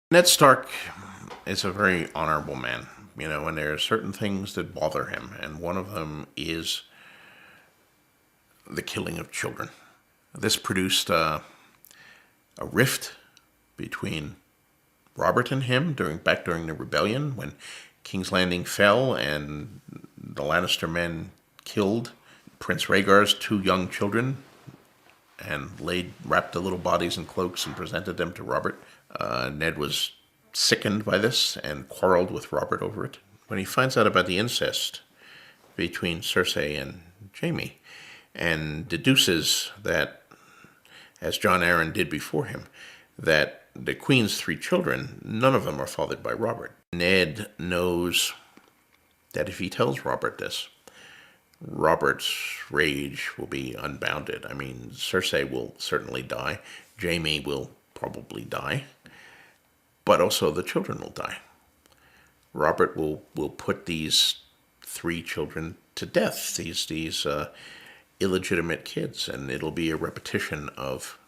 Ned Stark is a very honorable man, and there are certain things that bother him, and one of them is the killing of children. This produced a rift between Robert and him back during the rebellion when King's Landing fell and the Lannister men killed Prince Rhaegar's two young children and wrapped the little bodies in cloaks and presented them to Robert. Ned was sickened by this and quarreled with Robert over it. When he finds out about the incest between Cersei and Jaime and deduces that, as Jon Arryn did before him, that the Queen's three children, none of them are fathered by Robert. Ned knows that if he tells Robert this, Robert's rage will be unbounded. I mean, Cersei will certainly die. Jaime will probably die. But also the children will die. Robert will put these three children to death, these illegitimate kids, and it'll be a repetition of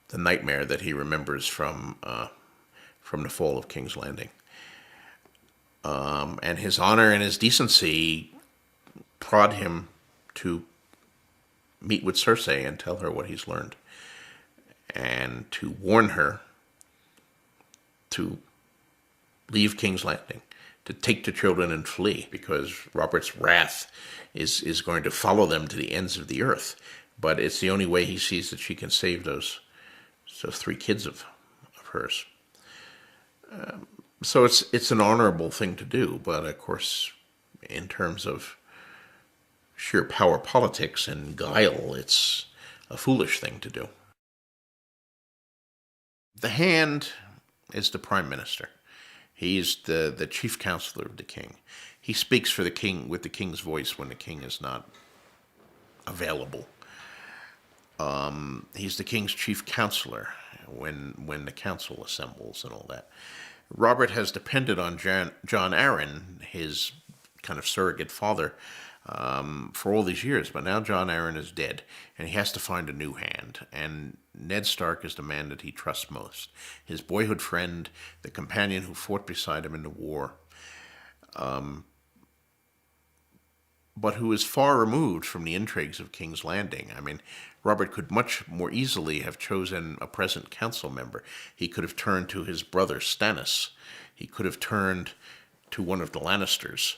the nightmare that he remembers from the fall of King's Landing. And his honor and his decency prod him to meet with Cersei and tell her what he's learned, and to warn her to leave King's Landing, to take the children and flee, because Robert's wrath is going to follow them to the ends of the earth. But it's the only way he sees that she can save those three kids of hers. So it's an honorable thing to do, but of course, in terms of sheer power politics and guile, it's a foolish thing to do. The Hand is the prime minister. He's the chief counselor of the king. He speaks for the king with the king's voice when the king is not available. He's the king's chief counselor when the council assembles and all that. Robert has depended on Jon Arryn, his kind of surrogate father, for all these years, but now Jon Arryn is dead, and he has to find a new hand. And Ned Stark is the man that he trusts most. His boyhood friend, the companion who fought beside him in the war, but who is far removed from the intrigues of King's Landing. I mean, Robert could much more easily have chosen a present council member. He could have turned to his brother Stannis. He could have turned to one of the Lannisters,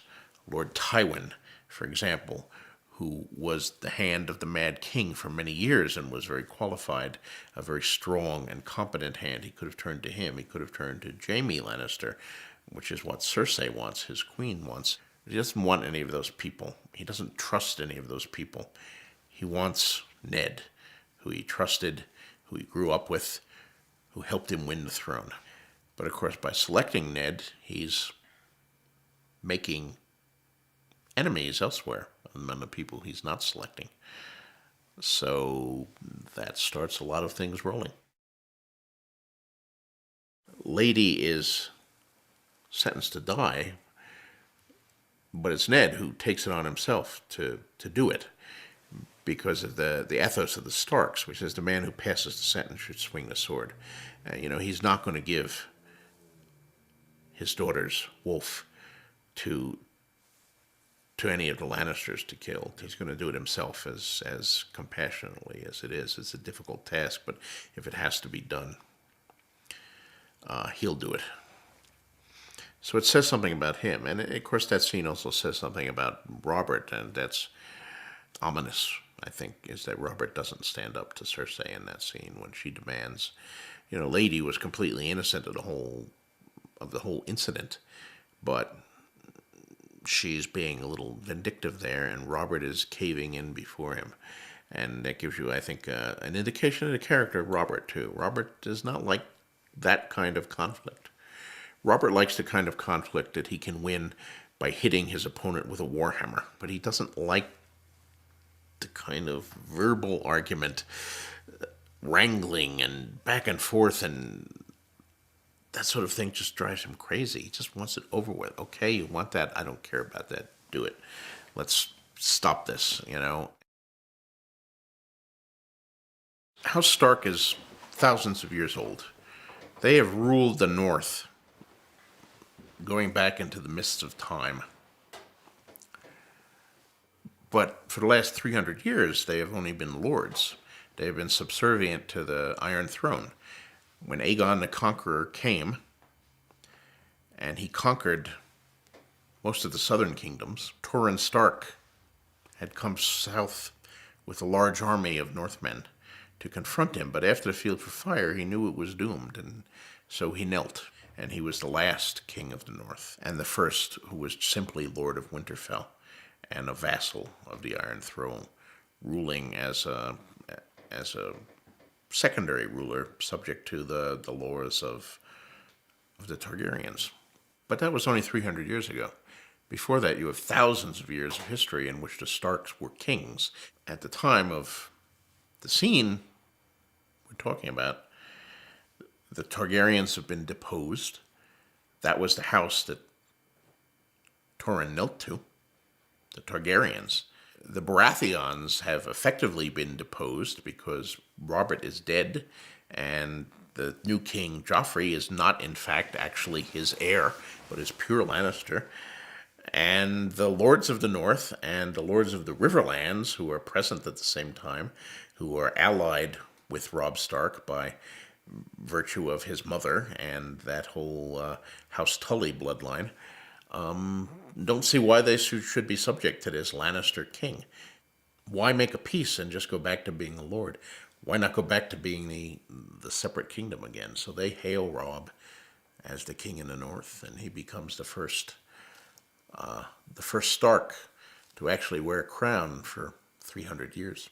Lord Tywin, for example, who was the hand of the Mad King for many years and was very qualified, a very strong and competent hand. He could have turned to him. He could have turned to Jaime Lannister, which is what Cersei wants, his queen wants. He doesn't want any of those people. He doesn't trust any of those people. He wants Ned, who he trusted, who he grew up with, who helped him win the throne. But of course, by selecting Ned, he's making enemies elsewhere among the people he's not selecting. So that starts a lot of things rolling. Lady is sentenced to die, but it's Ned who takes it on himself to do it, because of the ethos of the Starks, which is the man who passes the sentence should swing the sword. He's not going to give his daughter's wolf to any of the Lannisters to kill. He's going to do it himself as compassionately as it is. It's a difficult task, but if it has to be done, he'll do it. So it says something about him. And of course, that scene also says something about Robert, and that's ominous, I think, is that Robert doesn't stand up to Cersei in that scene when she demands. Lady was completely innocent of the whole incident, but she's being a little vindictive there, and Robert is caving in before him. And that gives you, I think, an indication of the character of Robert, too. Robert does not like that kind of conflict. Robert likes the kind of conflict that he can win by hitting his opponent with a warhammer, but he doesn't like the kind of verbal argument, wrangling and back and forth, and that sort of thing just drives him crazy. He just wants it over with. Okay, you want that? I don't care about that. Do it. Let's stop this, House Stark is thousands of years old. They have ruled the North going back into the mists of time. But for the last 300 years, they have only been lords. They have been subservient to the Iron Throne. When Aegon the Conqueror came, and he conquered most of the southern kingdoms, Torrhen Stark had come south with a large army of Northmen to confront him. But after the Field for Fire, he knew it was doomed, and so he knelt. And he was the last king of the North, and the first who was simply Lord of Winterfell and a vassal of the Iron Throne, ruling as a secondary ruler, subject to the laws of the Targaryens. But that was only 300 years ago. Before that, you have thousands of years of history in which the Starks were kings. At the time of the scene we're talking about, the Targaryens have been deposed. That was the house that Torrhen knelt to, the Targaryens. The Baratheons have effectively been deposed because Robert is dead, and the new king, Joffrey, is not, in fact, actually his heir, but is pure Lannister. And the Lords of the North and the Lords of the Riverlands, who are present at the same time, who are allied with Robb Stark by virtue of his mother and that whole House Tully bloodline, don't see why they should be subject to this Lannister king. Why make a peace and just go back to being a lord? Why not go back to being the separate kingdom again? So they hail Robb as the king in the North, and he becomes the first Stark to actually wear a crown for 300 years.